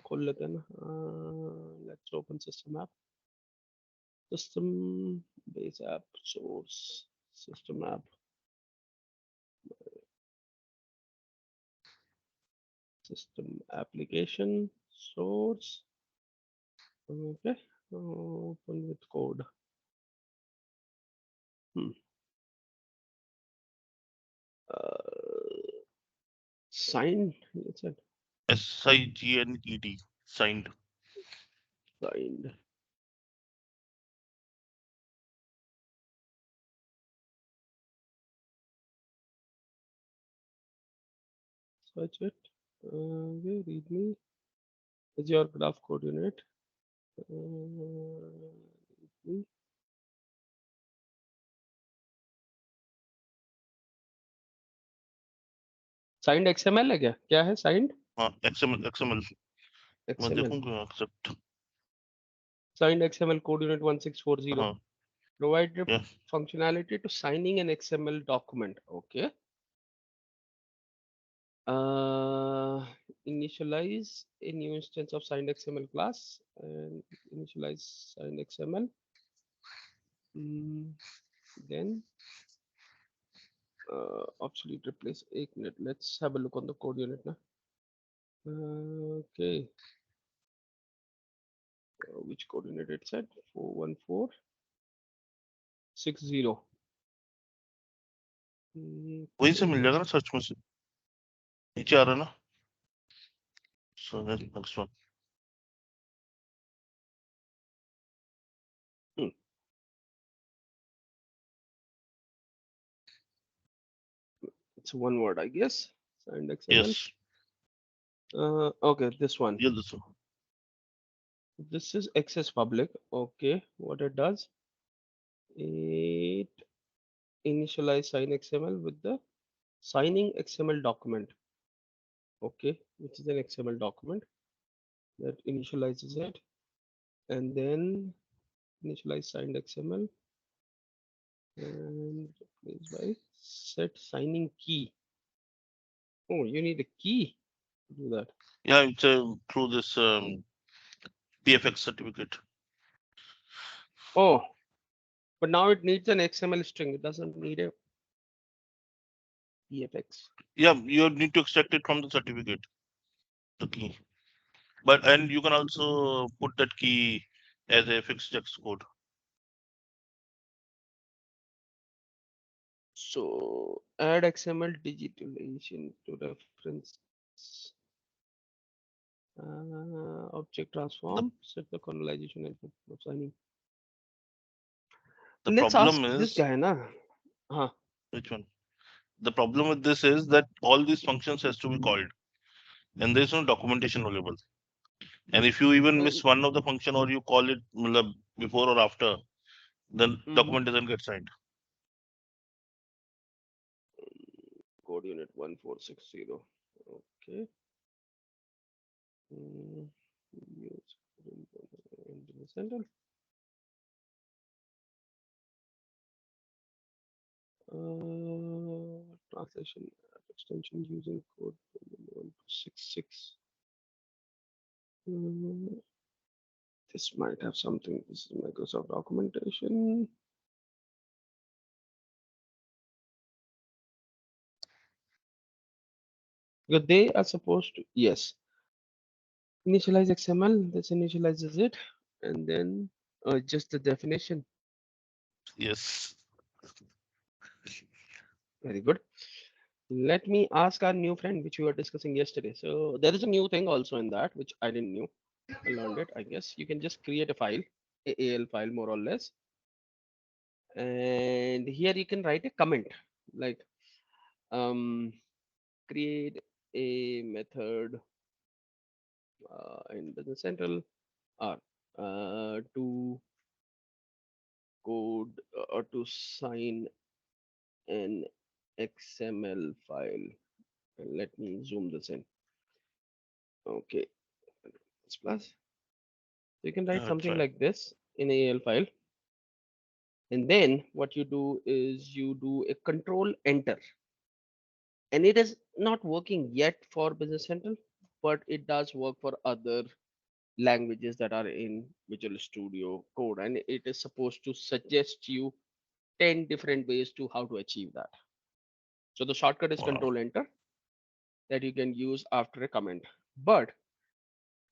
खोल लेते हैं ना. Let's open system app. System base app source system app. System application source. Okay. Open with code. Hmm. Signed. It's it. SIGNED, signed. Signed. Search it. Okay, read me. Is your graph coordinate? Read me. Signed XML है क्या? क्या है signed? हाँ, XML मैं XML. देखूंगा accept. Signed XML coordinate 1640. हाँ, Provided yeah. functionality to signing an XML document. Okay. Uh, Initialize a new instance of signed XML class and initialize signed XML. Then obsolete replace 1 minute. Let's have a look on the code unit now. Okay. Which coordinate it said? 41460. वहीं से मिल जाएगा ना search में से नीचे आ रहा है ना. So that's next one. It's one word, I guess. Signed XML. Yes. Okay, this one. Yeah, this one. This is access public. Okay, what it does, it initialize sign XML with the signing XML document. Okay, which is an XML document that initializes it, and then initialize signed XML and replace by set signing key. Oh, you need a key to do that. Yeah, it's through this PFX certificate. Oh, but now it needs an XML string. It doesn't need a PFX. Yeah, you need to extract it from the certificate, the key. But and you can also put that key as a fixed text code. So add XML digitalization to reference object The transform, set the colonization and of signing. the Let's ask problem this is guy, na? Huh. which one? The problem with this is that all these functions has to be called, and there is no documentation available. And if you even miss one of the function or you call it before or after, then document doesn't get signed. Code unit 1460. Okay. Use central. Translation extension using code 1266. This might have something. This is Microsoft documentation. Because they are supposed to, yes, initialize XML. This initializes it, and then just the definition. Yes. Very good. Let me ask our new friend, which we were discussing yesterday. So there is a new thing also in that, which I didn't know. I learned it. I guess you can just create a file, a AL file more or less, and here you can write a comment like create a method in business central or to code or to sign an XML file. And let me zoom this in. Okay, plus you can write Yeah, that's something right. like this in a AL file, and then what you do is you do a control enter, and it is not working yet for business central. but it does work for other languages that are in Visual Studio Code, and it is supposed to suggest you 10 different ways to how to achieve that. So the shortcut is Wow. Control Enter that you can use after a comment. But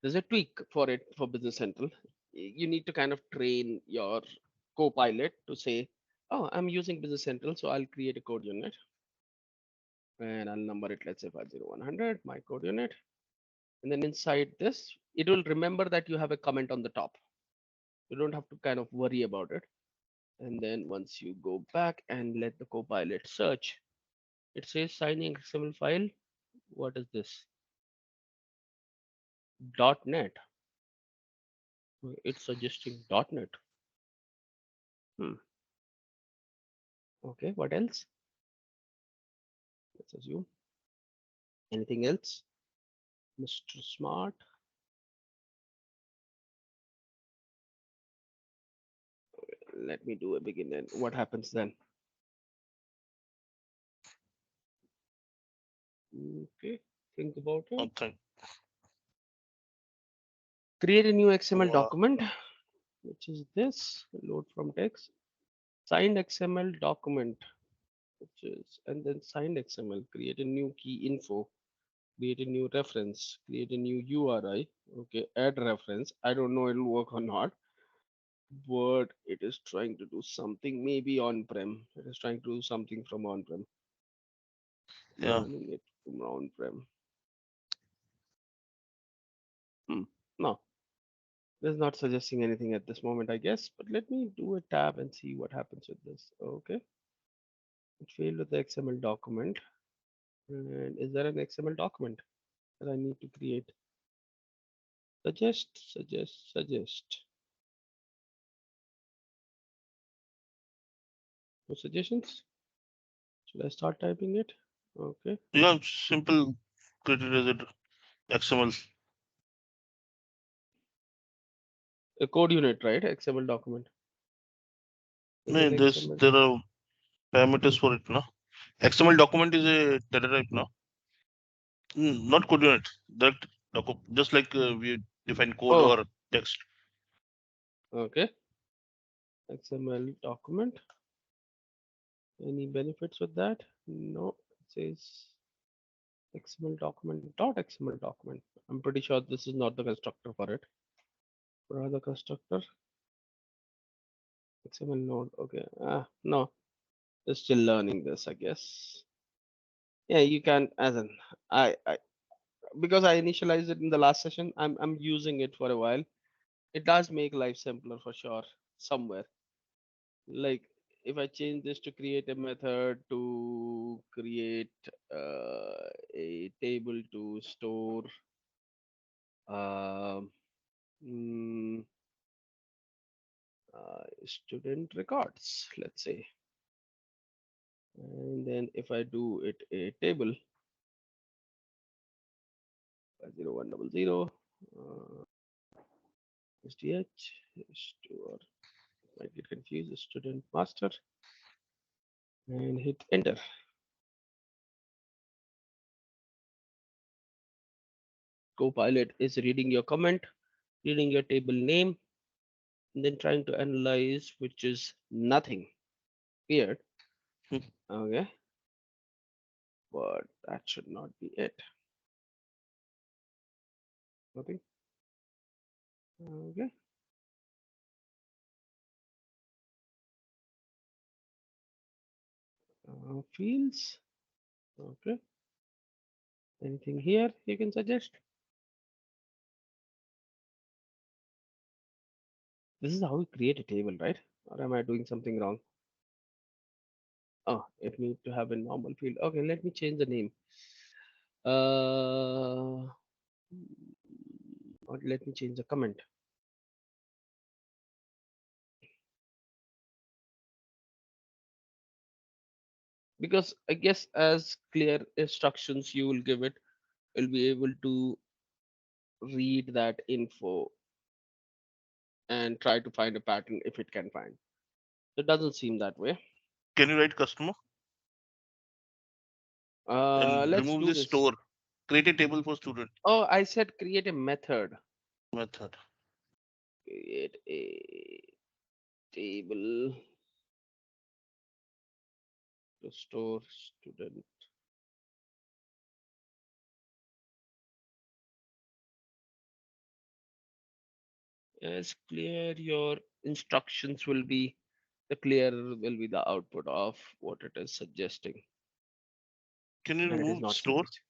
there's a tweak for it for Business Central. You need to kind of train your Copilot to say, "Oh, I'm using Business Central, so I'll create a code unit and I'll number it, let's say 50100, my code unit." And then inside this, it will remember that you have a comment on the top. You don't have to kind of worry about it. And then once you go back and let the Copilot search, it says signing XML file. What is this? .NET. It's suggesting .NET. Hmm. Okay, what else? Let's assume. Anything else? Mr. Smart. Let me do a begin and what happens then? Okay, think about it. Okay. Create a new XML Wow. document, which is this. Load from text. Signed XML document, which is, and then signed XML. Create a new key info. Create a new reference. Create a new URI. Okay, add reference. I don't know it'll work or not, but it is trying to do something maybe on-prem. It is trying to do something from on-prem. Yeah. Running it from on-prem. Hmm. No, it's not suggesting anything at this moment, I guess. But let me do a tab and see what happens with this. Okay, it failed with the XML document. And is there an XML document that I need to create? Suggest, suggest, suggest. No suggestions? Should I start typing it? Okay. Yeah. Simple. Created as it XML. A code unit, right? XML document. Is No, it XML? there are parameters for it. No. XML document is a data type. No. Not code unit. That just like we define code Oh, or text. okay. XML document. Any benefits with that? No. It says XML document, dot XML document. I'm pretty sure this is not the constructor for it. Rather constructor, XML node. Okay. No, it's still learning this, I guess. Yeah, you can, as in, I because I initialized it in the last session, I'm using it for a while. It does make life simpler for sure somewhere. Like if I change this to create a method to create a table to store um, mm, student records, let's say, and then if I do it a table 0100 SDH store, might get confused, student master, and hit enter. Copilot is reading your comment, reading your table name, and then trying to analyze, which is nothing weird. Okay, but that should not be it. Nothing. Okay, fields. Okay, anything here you can suggest? This is how we create a table, right? Or am I doing something wrong? Oh, it needs to have a normal field. Okay, let me change the name. Uh, or let me change the comment because I guess as clear instructions you will give it, will be able to read that info and try to find a pattern if it can find. It doesn't seem that way. Can you write customer and Let's remove do this this. store? Create a table for student Oh, I said create a method. method. Create a table to store student. As clear your instructions will be, the clear will be the output of what it is suggesting. Can you And it is remove not store suggesting.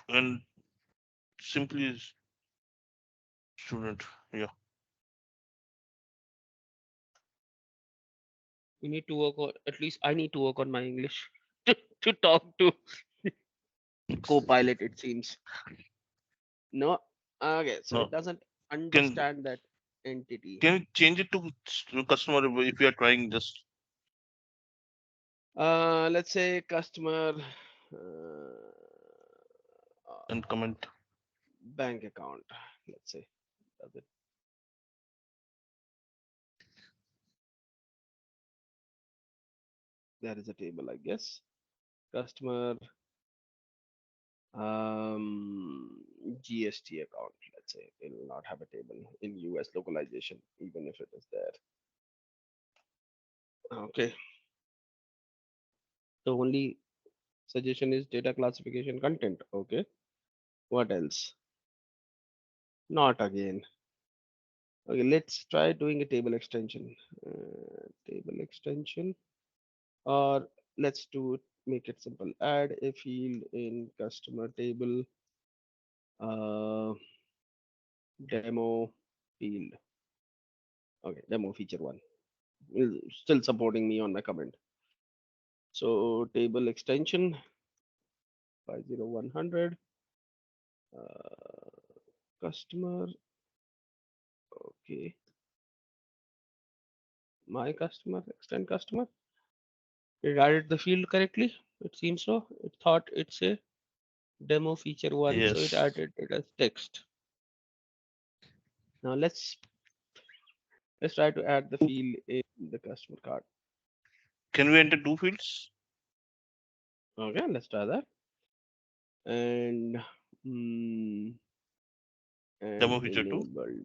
and simply student? Yeah. We need to work on, at least I need to work on my English to talk to Copilot, it seems. No. Okay, so it No. doesn't Can understand that entity. can you change it to customer if you are trying just Let's say customer and comment? bank account. Let's say, does it? There is a table, I guess. Customer GST account. Let's say it will not have a table in US localization, even if it is there. Okay. The only suggestion is data classification content. Okay. What else? Not again. Okay, let's try doing a table extension. Table extension, or let's do it, make it simple. Add a field in customer table, uh, demo field. Okay, demo feature one. Still supporting me on my comment. So table extension 50100, customer. Okay, my customer, extend customer. It added the field correctly. It seems so. It thought it's a demo feature one, so it Yes. added it as text. Now let's try to add the field in the customer card. Can we enter two fields? Okay, let's try that. And mm, and Demo feature two. enabled.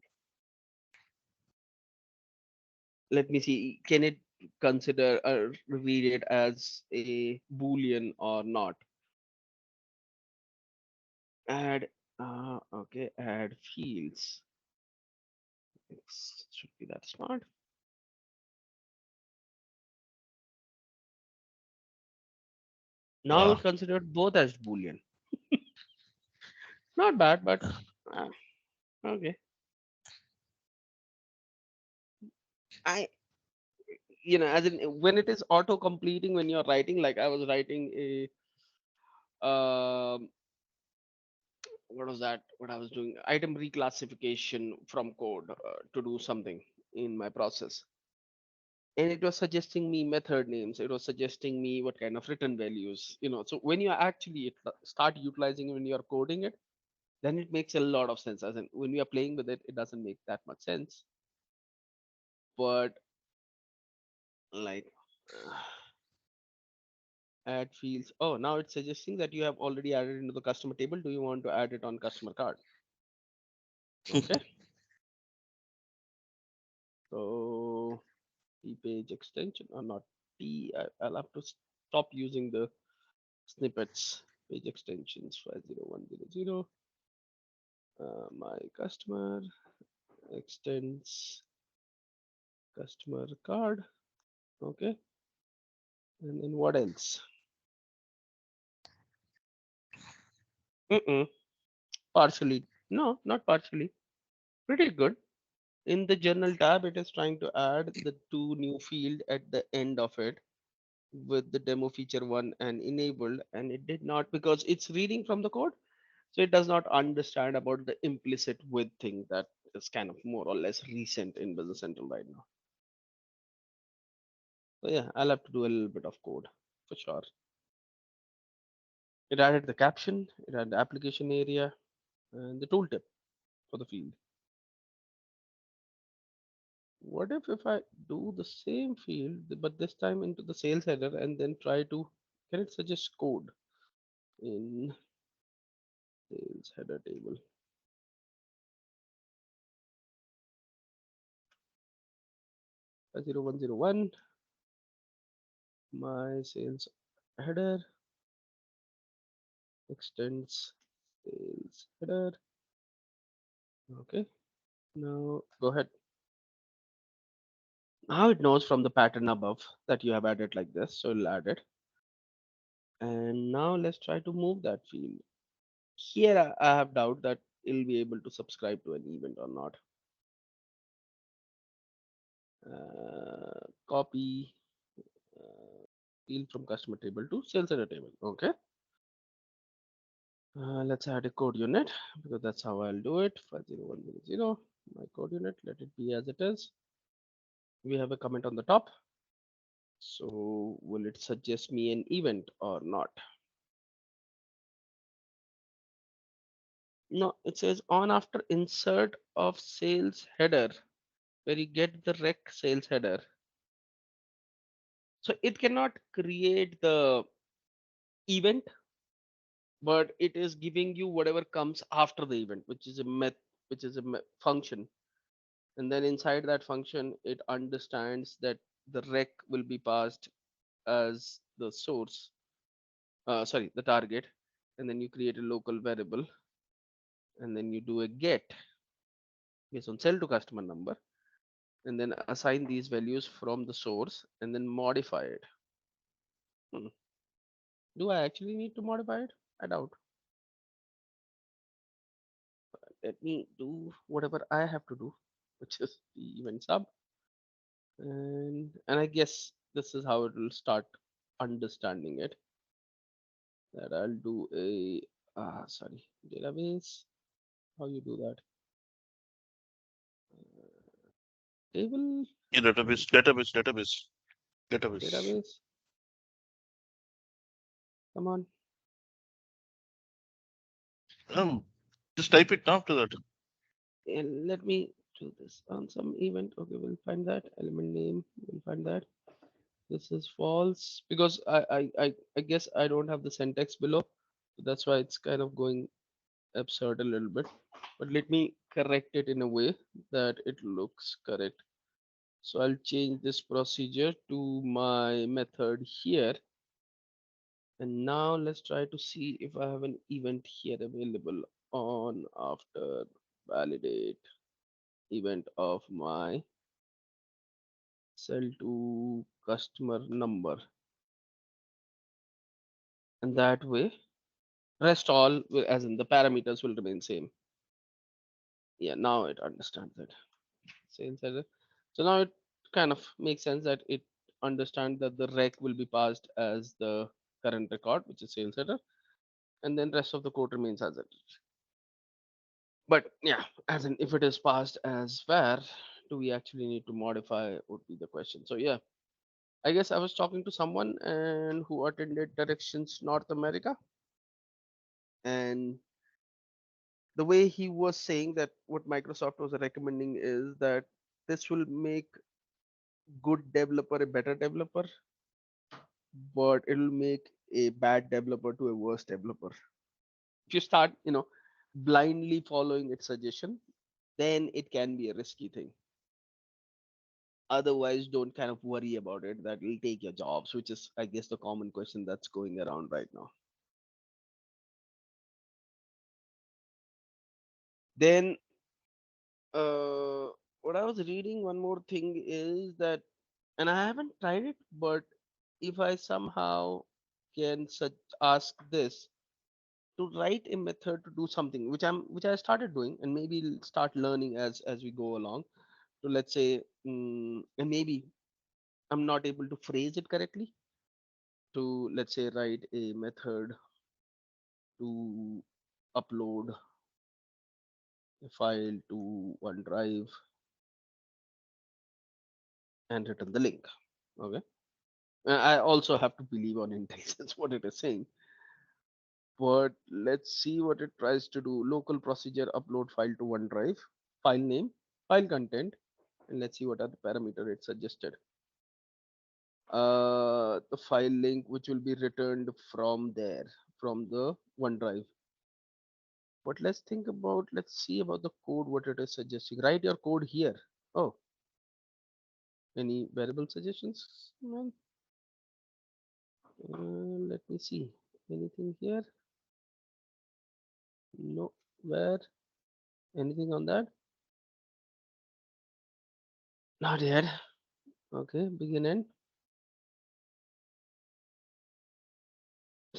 Let me see. Can it consider or read it as a boolean or not? Add. Okay. Add fields. It should be that smart. Now Uh, it considered both as boolean. Not bad, but uh, okay. I as in when it is auto completing when you're writing, like I was writing a what was that? What I was doing? Item reclassification from code to do something in my process, and it was suggesting me method names. It was suggesting me what kind of return values. So when you actually start utilizing when you're coding it, then it makes a lot of sense. As in when we are playing with it, it doesn't make that much sense. But like add fields. Oh, now it's suggesting that you have already added into the customer table. Do you want to add it on customer card? Okay. So T page extension or not T. I'll have to stop using the snippets. Page extensions 50100. My customer extends customer card. Okay. And then what else? Mm-mm. Partially. No, not partially. Pretty good. In the journal tab, it is trying to add the two new field at the end of it with the demo feature one and enabled, and it did not because it's reading from the code, so it does not understand about the implicit with thing that is kind of more or less recent in Business Central right now. So yeah, I'll have to do a little bit of code for sure. It added the caption, it had the application area, and the tooltip for the field. What if I do the same field but this time into the sales header and then try to, can it suggest code? in sales header table. 0101, my sales header extends sales header. Okay, now go ahead. Now it knows from the pattern above that you have added like this, so it'll add it. And now let's try to move that field. Here I have doubt that it'll be able to subscribe to an event or not. Copy field from customer table to sales center table. Okay. Let's add a code unit because that's how I'll do it. 50100. My code unit, let it be as it is. We have a comment on the top. So will it suggest me an event or not? No, it says on after insert of sales header where you get the rec sales header. So it cannot create the event, but it is giving you whatever comes after the event, which is a function. And then inside that function, it understands that the rec will be passed as the source, sorry, the target. And then you create a local variable and then you do a get based on sell to customer number and then assign these values from the source and then modify it. Hmm. Do I actually need to modify it? I doubt. Let me do whatever I have to do, which is the event sub. And I guess this is how it will start understanding it. That I'll do a sorry, database. How you do that? Table, Yeah, database. database. Come on. Um, just type it after that. And let me do this on some event. Okay, we'll find that element name. We'll find that. This is false because I guess I don't have the syntax below. So that's why it's kind of going absurd a little bit. But let me correct it in a way that it looks correct. So I'll change this procedure to my method here. And now let's try to see if I have an event here available on after validate event of my sell to customer number. And that way, rest all as in the parameters will remain same. Yeah, now it understands it. Sales header. So now it kind of makes sense that it understands that the rec will be passed as the current record, which is sales header, and then rest of the code remains as it is. But yeah, as in if it is passed as where, do we actually need to modify would be the question. So yeah, I guess I was talking to someone and who attended Directions North America, and the way he was saying that what Microsoft was recommending is that this will make good developer a better developer, but it'll make a bad developer to a worse developer. If you start, blindly following its suggestion, then it can be a risky thing. Otherwise, don't kind of worry about it. That will take your jobs, which is, I guess, the common question that's going around right now. Then, uh, what I was reading, one more thing is that, and I haven't tried it, but if I somehow can ask this to write a method to do something which I started doing and maybe start learning as we go along, to let's say and maybe I'm not able to phrase it correctly, to let's say write a method to upload a file to OneDrive and return the link. Okay. I also have to believe on intelligence what it is saying, but let's see what it tries to do. Local procedure upload file to OneDrive, file name, file content, and let's see what are the parameter it suggested. The file link which will be returned from there. from the OneDrive. But let's see about the code, what it is suggesting. Write your code here. Oh, any variable suggestions? Man, let me see. Anything here? No. Where? Anything on that? Not yet. Okay, begin end.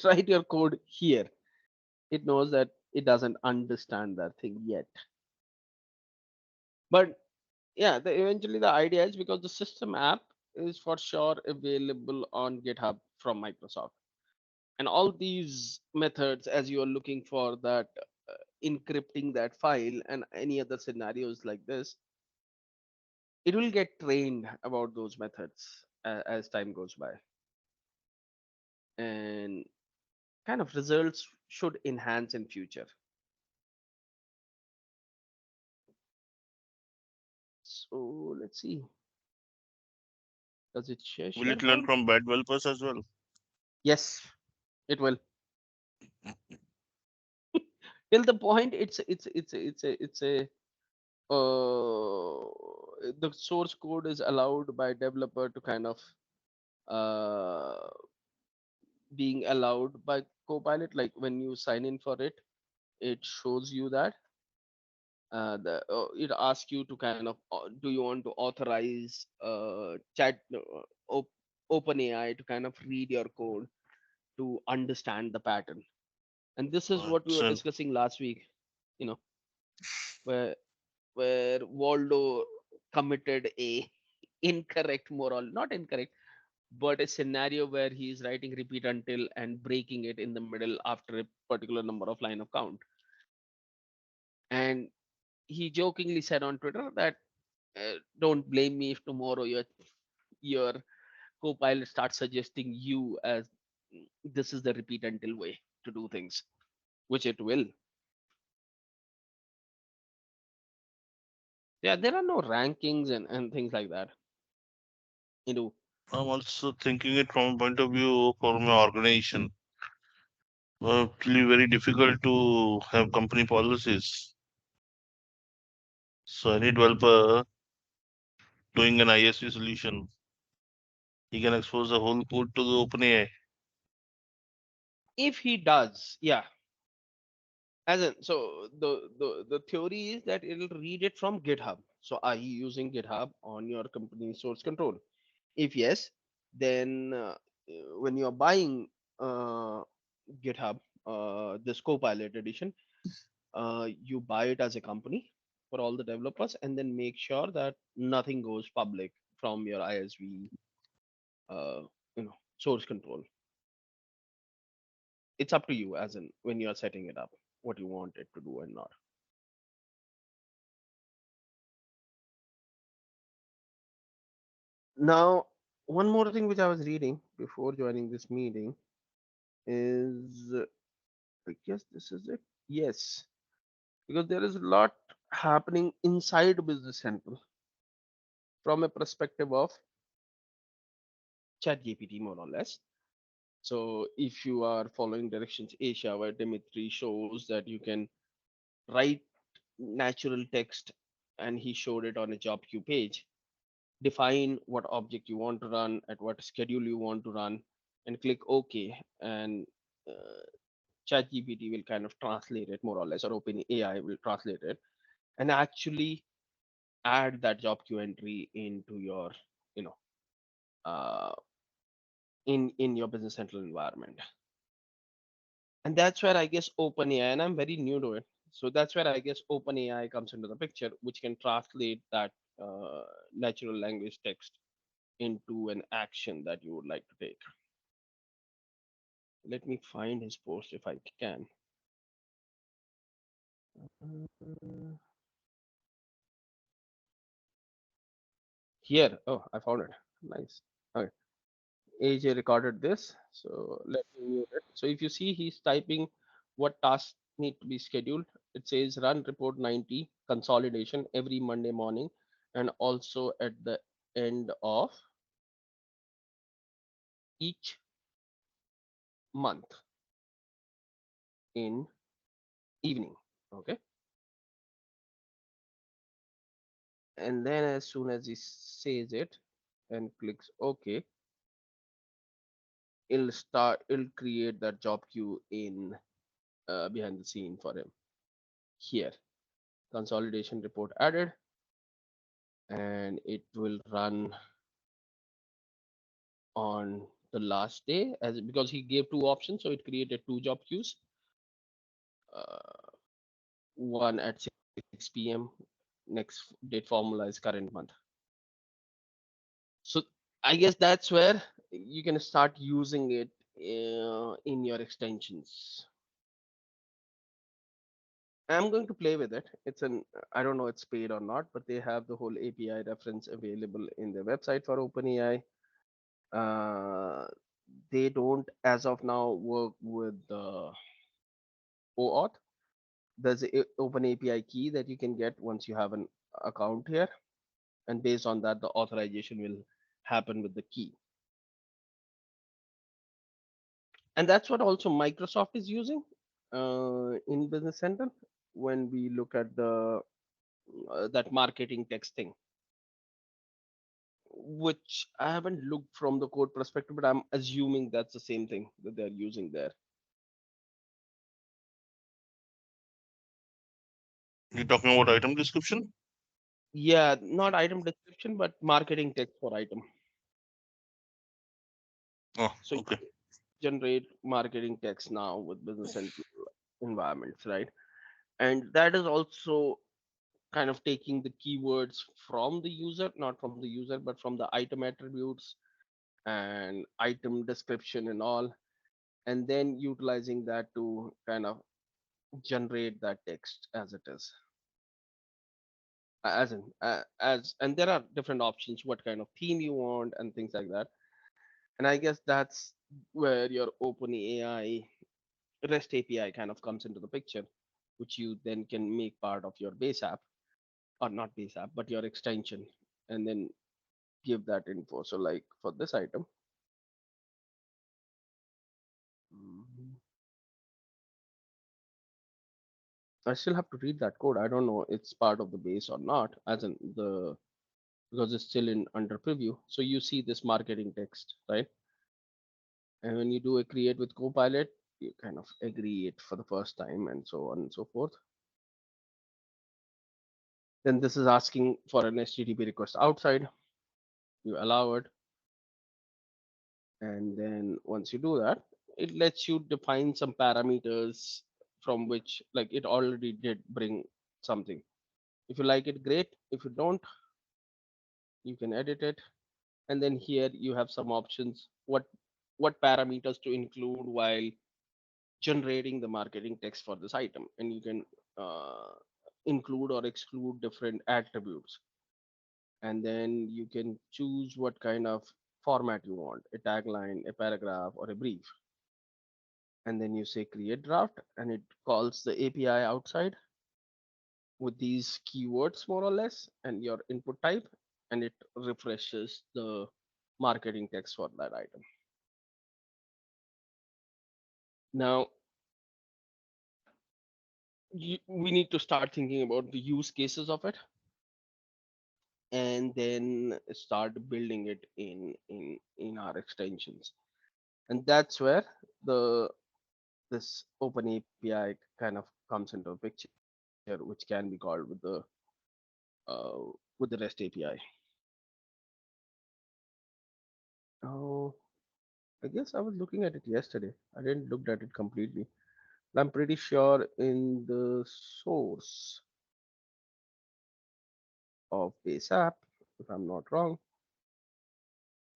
Write your code here. It knows that it doesn't understand that thing yet. But yeah, eventually the idea is because the system app is for sure available on GitHub from Microsoft. And all these methods, as you are looking for that encrypting that file and any other scenarios like this, it will get trained about those methods as time goes by. And kind of results should enhance in future. So let's see. Does it share Will it learn SharePoint? from bad developers as well? Yes, it will. Till the point it's a the source code is allowed by developer to kind of uh, being allowed by Copilot. Like when you sign in for it, it shows you that it asks you to kind of do you want to authorize chat open AI to kind of read your code to understand the pattern. And this is what we were Excellent. discussing last week, you know, where Waldo committed a incorrect moral, not incorrect, but a scenario where he is writing repeat until and breaking it in the middle after a particular number of line of count. And he jokingly said on Twitter that don't blame me if tomorrow your co-pilot starts suggesting you as this is the repeat until way to do things, which it will. Yeah, there are no rankings and things like that. You know, I'm also thinking it from a point of view for my organization. Actually, very difficult to have company policies. So any developer doing an ISV solution, he can expose the whole code to the OpenAI. if he does, yeah. As in, so the theory is that it'll read it from GitHub. So are you using GitHub on your company source control? If yes, then when you're buying uh, GitHub, this Copilot edition, you buy it as a company for all the developers, and then make sure that nothing goes public from your ISV, uh, source control. It's up to you, as in when you are setting it up, what you want it to do and not. Now, one more thing which I was reading before joining this meeting is, I guess this is it. Yes, because there is a lot happening inside Business Central from a perspective of ChatGPT, more or less. So, if you are following Directions Asia, where Dimitri shows that you can write natural text, and he showed it on a job queue page, define what object you want to run, at what schedule you want to run, and click OK. And ChatGPT will kind of translate it more or less, or OpenAI will translate it and actually add that job queue entry into your, you know, uh, in your Business Central environment. And that's where I guess OpenAI, and I'm very new to it, so that's where I guess OpenAI comes into the picture, which can translate that uh, natural language text into an action that you would like to take. Let me find his post if I can. Uh, Here, oh, I found it. Nice. Okay. AJ recorded this, so let me mute it. So if you see, he's typing what tasks need to be scheduled. It says run report 90 consolidation every Monday morning, and also at the end of each month. in evening. Okay. And then as soon as he says it and clicks OK, it'll create that job queue in behind the scene for him. Here, consolidation report added, and it will run on the last day as because he gave two options, so it created two job queues, uh, one at 6 p.m. Next date formula is current month. So I guess that's where you can start using it in your extensions. I'm going to play with it. I don't know it's paid or not, but they have the whole API reference available in their website for OpenAI. Uh, they don't, as of now, work with the OAuth. There's an open API key that you can get once you have an account here, and based on that, the authorization will happen with the key. And that's what also Microsoft is using in Business Center when we look at the that marketing text thing, which I haven't looked from the code perspective, but I'm assuming that's the same thing that they're using there. You're talking about item description? Yeah, not item description, but marketing text for item. Oh, So okay. generate marketing text now with business and environments, right? And that is also kind of taking the keywords from the user, not from the user, but from the item attributes and item description and all, and then utilizing that to kind of generate that text as it is. As in, as and there are different options, what kind of theme you want and things like that. And I guess that's where your OpenAI REST API kind of comes into the picture, which you then can make part of your base app, or not base app, but your extension, and then give that info. So, like for this item, mm, I still have to read that code. I don't know it's part of the base or not, as in the because it's still in under preview. So you see this marketing text, right? And when you do a create with Copilot, you kind of agree it for the first time, and so on and so forth. Then this is asking for an HTTP request outside. You allow it, and then once you do that, it lets you define some parameters from which, like, it already did bring something. If you like it, great. If you don't, you can edit it. And then here you have some options, what parameters to include while generating the marketing text for this item, and you can uh, include or exclude different attributes, and then you can choose what kind of format you want, a tagline, a paragraph, or a brief. And then you say create draft, and it calls the API outside with these keywords more or less and your input type, and it refreshes the marketing text for that item. Now we need to start thinking about the use cases of it, and then start building it in our extensions. And that's where the this open API kind of comes into a picture, which can be called uh, with the REST API. Oh, I guess I was looking at it yesterday. I didn't look at it completely. But I'm pretty sure in the source of base app, if I'm not wrong,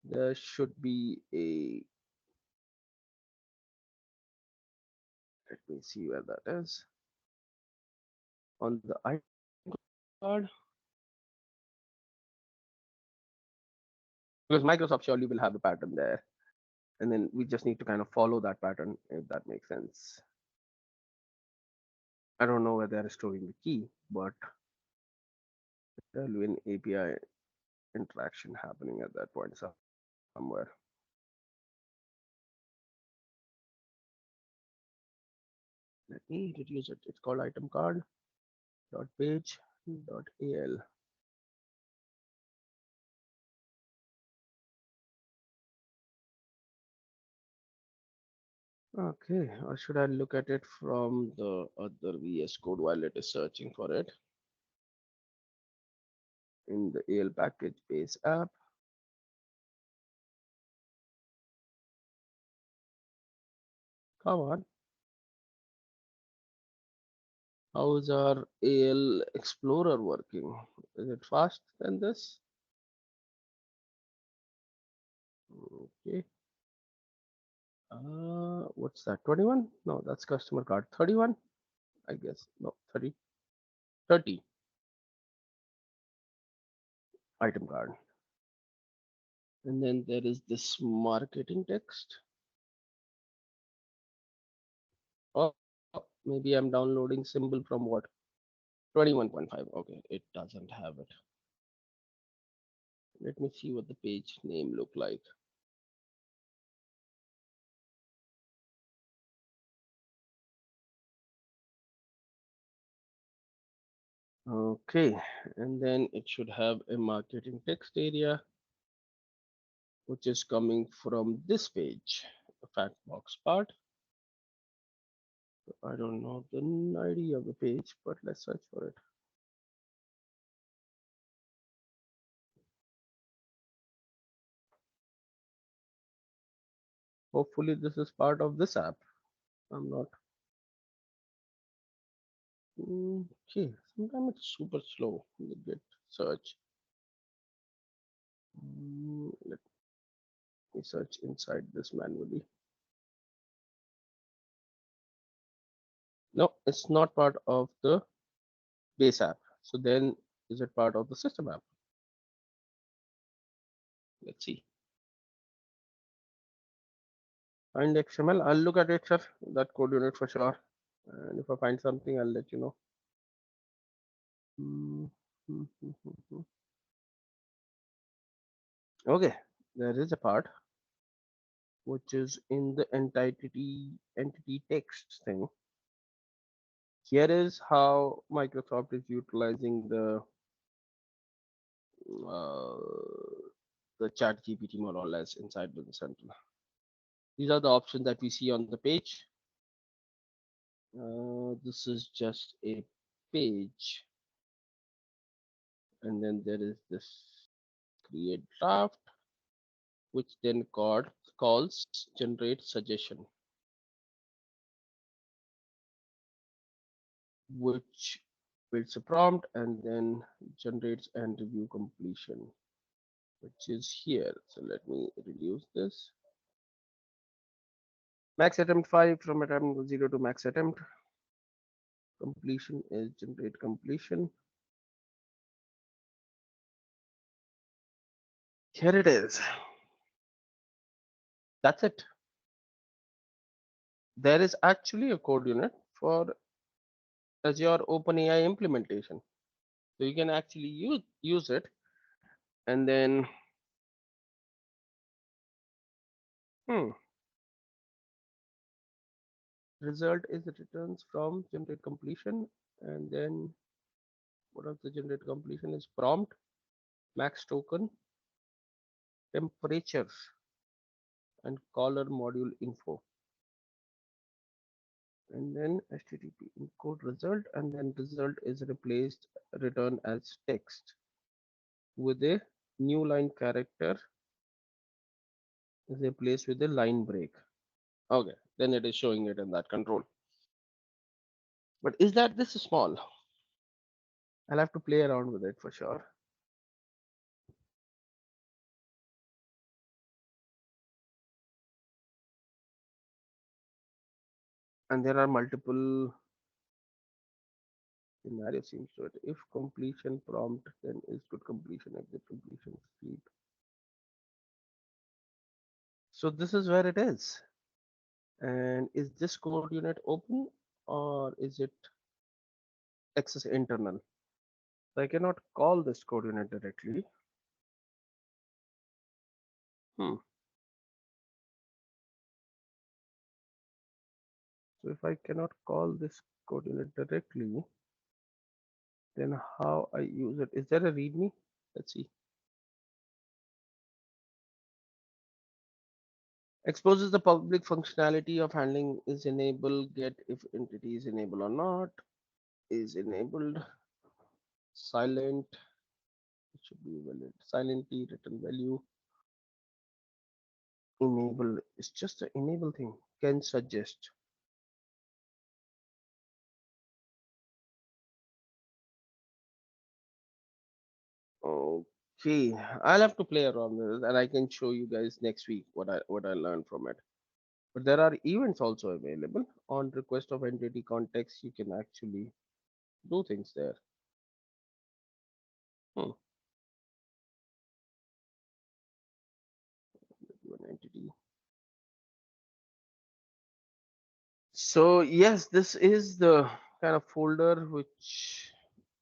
there should be a, let me see where that is, on the item card, because Microsoft surely will have the pattern there. And then we just need to kind of follow that pattern, if that makes sense. I don't know where they're storing the key, but there'll be an API interaction happening at that point somewhere. Let me reduce it. It's called item card dot page dot al. Okay, or should I look at it from the other VS Code while it is searching for it in the AL package base app? Come on, how is our AL Explorer working? Is it fast than this? Okay. What's that? 21? No, that's customer card. 31? I guess. No, 30. 30 item card. And then there is this marketing text. Oh, maybe I'm downloading symbol from what? 21.5. Okay, it doesn't have it. Let me see what the page name look like. Okay, and then it should have a marketing text area, which is coming from this page, the fact box part. I don't know the ID of the page, but let's search for it. Hopefully, this is part of this app. I'm not. Okay, sometimes it's super slow. The Git search. Let me search inside this manually. No, it's not part of the base app. So then, is it part of the system app? Let's see. Find XML. I'll look at it, sir. That code unit for sure. And if I find something, I'll let you know. Mm, mm, mm, mm, mm. Okay, there is a part which is in the entity text thing. Here is how Microsoft is utilizing uh, the chat GPT more or less inside Business Central. These are the options that we see on the page. This is just a page, and then there is this create draft, which then calls generate suggestion, which builds a prompt and then generates and review completion, which is here. So let me reduce this. Max attempt 5 from attempt 0 to max attempt. Completion is generate completion. Here it is. That's it. There is actually a code unit for Azure OpenAI implementation. So you can actually use it, and then hmm, result is it returns from generate completion, and then what of the generate completion is prompt, max token, temperatures, and caller module info, and then http encode result, and then result is replaced return as text with a new line character is replaced with a line break. Okay, then it is showing it in that control. But is that this small? I'll have to play around with it for sure. And there are multiple scenario seems to it. If completion prompt, then is good completion, exit completion, sleep. So this is where it is. And is this code unit open or is it access internal? So I cannot call this code unit directly. Hmm. So if I cannot call this coordinate directly, then how I use it? Is there a readme? Let's see. Exposes the public functionality of handling is enabled, get if entity is enabled or not, is enabled, silent, it should be valid, silently written value, enable, it's just the enable thing, can suggest. Okay, I'll have to play around with it and I can show you guys next week what I learned from it. But there are events also available on request of entity context. You can actually do things there. Hmm. An entity. So yes, this is the kind of folder which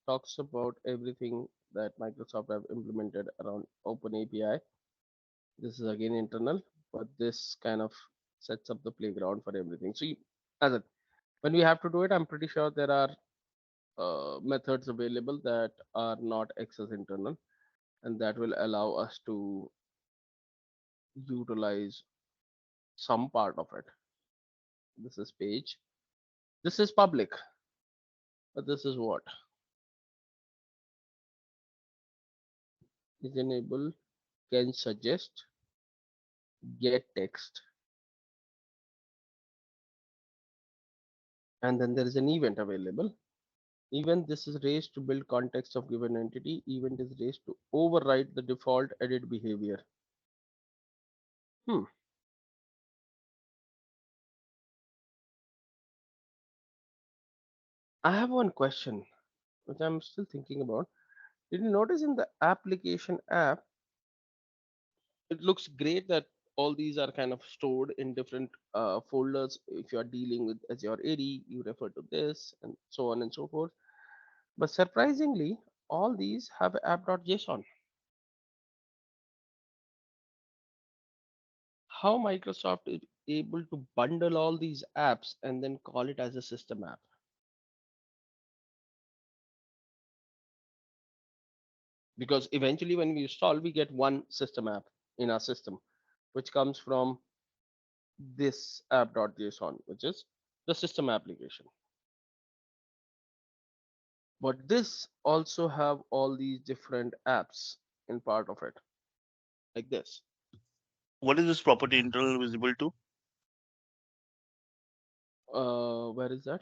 talks about everything that Microsoft have implemented around Open API. This is again internal, but this kind of sets up the playground for everything. So as it, when we have to do it, I'm pretty sure there are methods available that are not access internal, and that will allow us to utilize some part of it. This is page. This is public, but this is what is enable, can suggest, get text, and then there is an event available. Event, this is raised to build context of given entity. Event is raised to override the default edit behavior. Hmm. I have one question which I'm still thinking about. Did you notice in the application app, it looks great that all these are kind of stored in different folders. If you are dealing with Azure AD, you refer to this and so on and so forth. But surprisingly, all these have app.json. How Microsoft is able to bundle all these apps and then call it as a system app? Because eventually, when we install, we get one system app in our system, which comes from this app.json, which is the system application. But this also have all these different apps in part of it, like this. What is this property internal visible to? Where is that?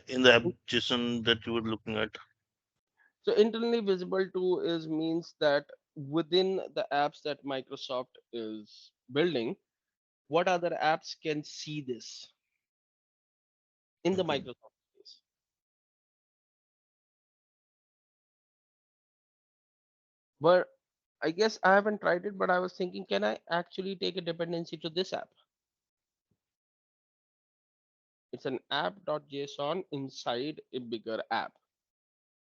In the app JSON that you were looking at? So internally visible to is means that within the apps that Microsoft is building, what other apps can see this in the Mhm. Microsoft space? But I guess I haven't tried it, but I was thinking, can I actually take a dependency to this app? It's an app.json inside a bigger app.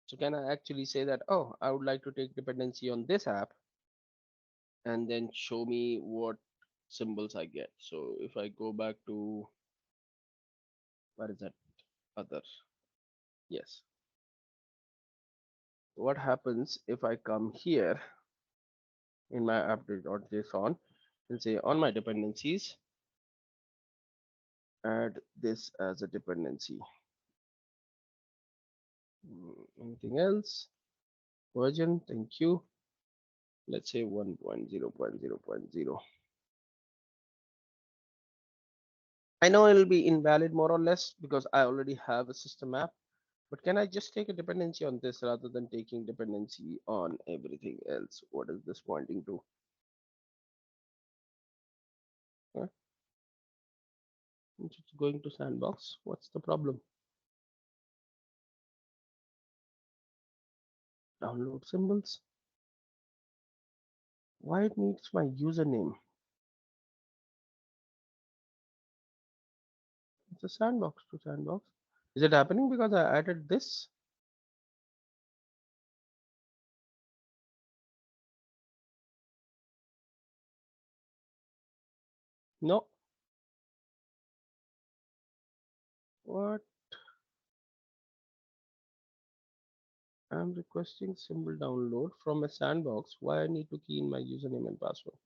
So can I actually say that, oh, I would like to take dependency on this app and then show me what symbols I get. So if I go back to, where is that other? Yes. What happens if I come here in my app.json and say on my dependencies, add this as a dependency. Anything else? Version, thank you. Let's say 1.0.0.0. I know it'll be invalid more or less because I already have a system app, but can I just take a dependency on this rather than taking dependency on everything else? What is this pointing to? Huh? It's going to sandbox. What's the problem? Download symbols. Why it needs my username? It's a sandbox to sandbox. Is it happening because I added this? No. What? I'm requesting symbol download from a sandbox. Why I need to key in my username and password?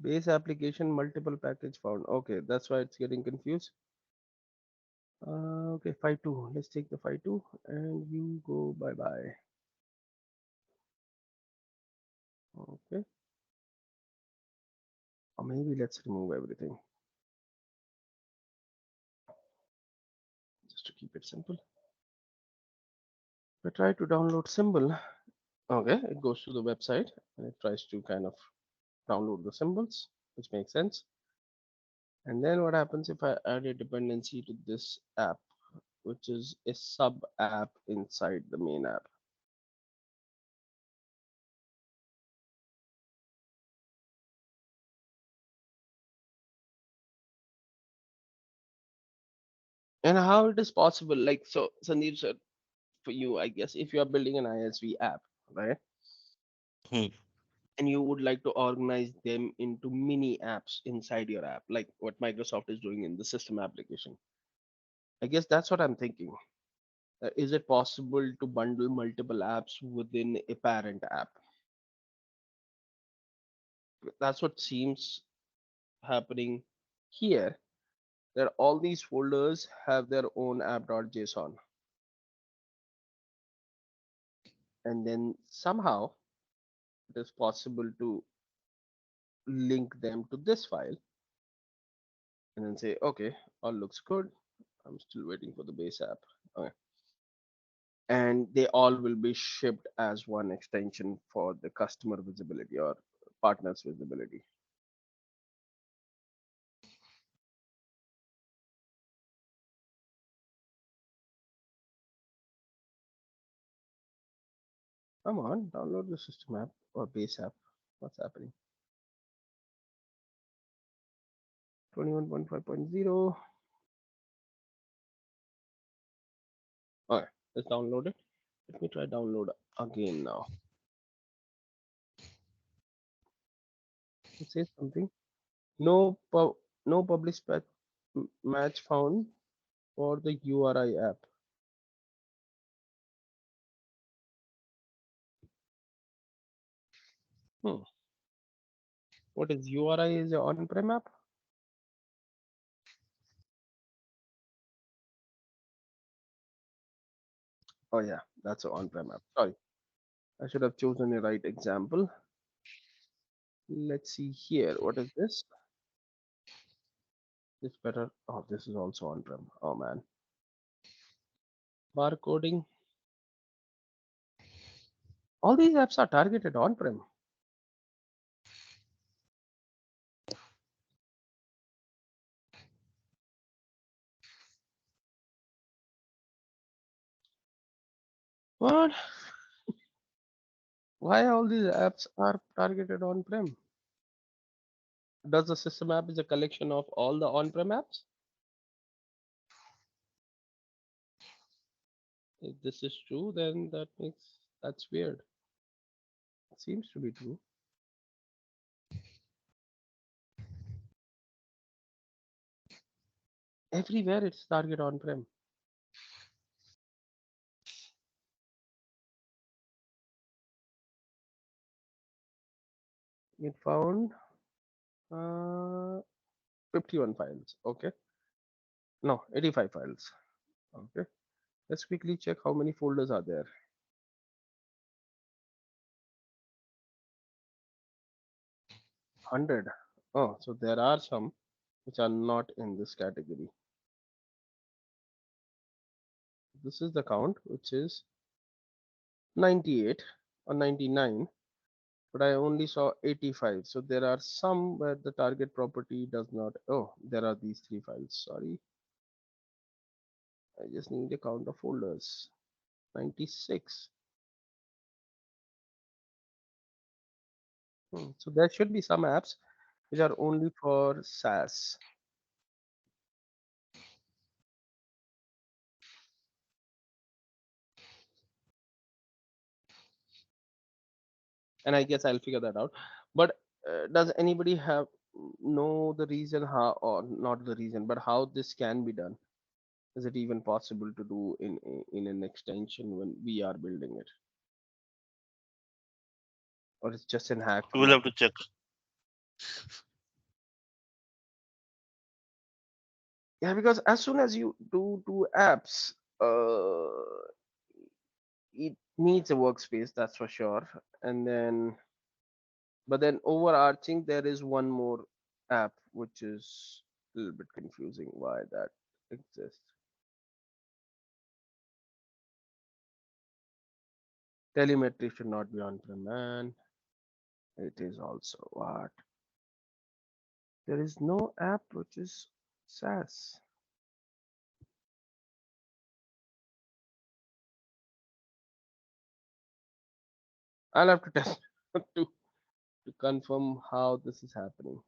Base application multiple package found. Okay, that's why it's getting confused. Okay, 5.2. Let's take the 5.2 and you go bye bye. Okay, or maybe let's remove everything just to keep it simple. We try to download symbol. Okay, it goes to the website and it tries to kind of download the symbols, which makes sense. And then what happens if I add a dependency to this app, which is a sub app inside the main app? And how it is possible? Like, so Sandeep said, for you, I guess, if you are building an ISV app, right? Hmm. And you would like to organize them into mini apps inside your app, like what Microsoft is doing in the system application. I guess that's what I'm thinking. Is it possible to bundle multiple apps within a parent app? That's what seems happening here. That all these folders have their own app.json, and then somehow it is possible to link them to this file and then say, okay, all looks good. I'm still waiting for the base app. Okay. And they all will be shipped as one extension for the customer visibility or partners visibility. Come on, download the system app or base app. What's happening? 21.5.0. Okay, let's download it. Let me try download again now. It says something. No no published match found for the URI app. Hmm. What is URI is a on-prem app? Oh yeah, that's an on-prem app. Sorry, I should have chosen the right example. Let's see here. What is this? This better. Oh, this is also on-prem. Oh man. Barcoding. All these apps are targeted on-prem. What? Why all these apps are targeted on-prem? Does the system app is a collection of all the on-prem apps? If this is true, then that's weird. It seems to be true. Everywhere it's target on-prem. It found uh, 51 files. Okay. No, 85 files. Okay. Let's quickly check how many folders are there. 100. Oh, so there are some which are not in this category. This is the count, which is 98 or 99, but I only saw 85. So there are some where the target property does not. Oh, there are these three files. Sorry, I just need a count of folders. 96. So there should be some apps which are only for SaaS. and I guess I'll figure that out. But does anybody have know the reason how, or not the reason, but how this can be done? Is it even possible to do in an extension when we are building it, or it's just an hack We will from our? have to check. Yeah, because as soon as you do apps, it needs a workspace, that's for sure. And then, but then overarching, there is one more app which is a little bit confusing why that exists. Telemetry should not be on-prem, man. It is also what? There is no app which is SaaS. I'll have to test to confirm how this is happening.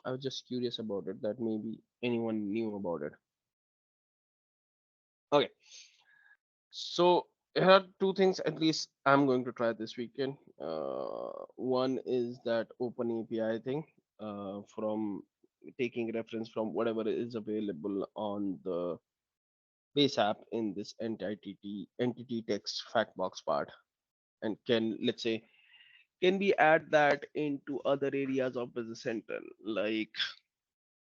I was just curious about it, that maybe anyone knew about it. Okay, so here are two things at least I'm going to try this weekend. One is that Open API thing, from taking reference from whatever is available on the base app in this entity text fact box part, and can, let's say, can we add that into other areas of business center? Like,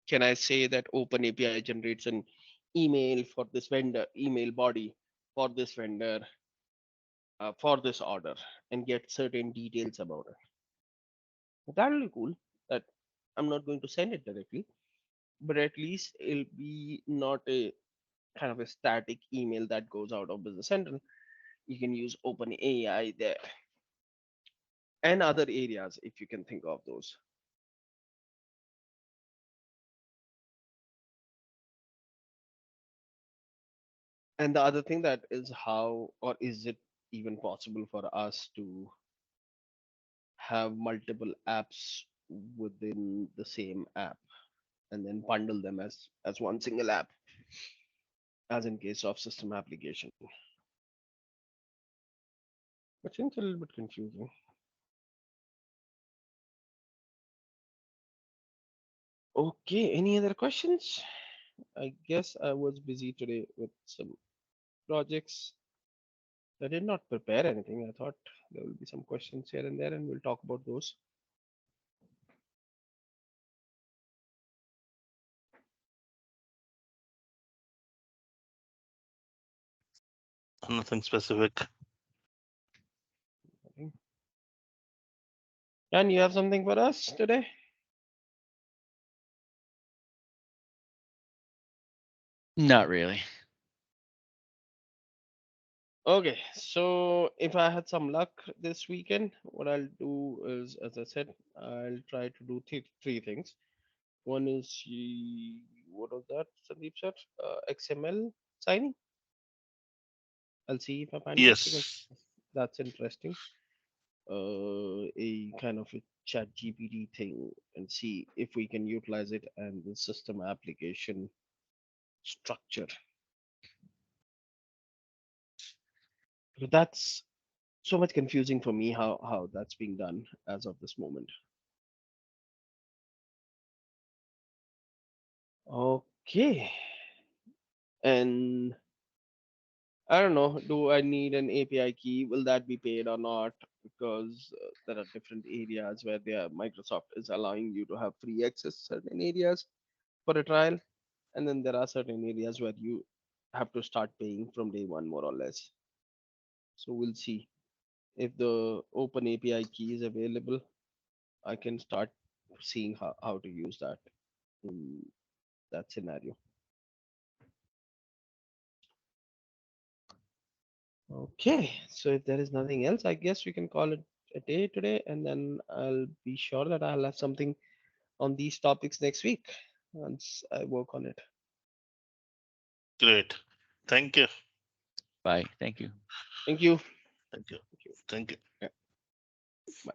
can I say that Open API generates an email for this vendor, email body for this vendor, for this order, and get certain details about it? That'll be cool. That I'm not going to send it directly, but at least it'll be not a kind of a static email that goes out of business center. You can use Open AI there and other areas if you can think of those. And the other thing that is how, or is it even possible for us to have multiple apps within the same app and then bundle them as one single app, as in case of system application, which seems a little bit confusing. Okay, any other questions? I guess I was busy today with some projects. I did not prepare anything. I thought there will be some questions here and there, and we'll talk about those. Nothing specific. Okay. And you have something for us today? Not really. Okay, so if I had some luck this weekend, what I'll do is, as I said, I'll try to do three things. One is, what was that, Sandeep sir? XML signing. I'll see if I find it because Yes. that's interesting. A kind of a chat GPT thing, and see if we can utilize it and the system application structure. But that's so much confusing for me how that's being done as of this moment. Okay, and I don't know, do I need an API key? Will that be paid or not? Because there are different areas where Microsoft is allowing you to have free access certain areas for a trial, and then there are certain areas where you have to start paying from day one, more or less. So we'll see if the open API key is available. I can start seeing how to use that in that scenario. Okay, so if there is nothing else, I guess we can call it a day today, and then I'll be sure that I'll have something on these topics next week once I work on it. Great. Thank you. Bye. Thank you. Thank you. Thank you. Thank you. Thank you. Yeah, bye.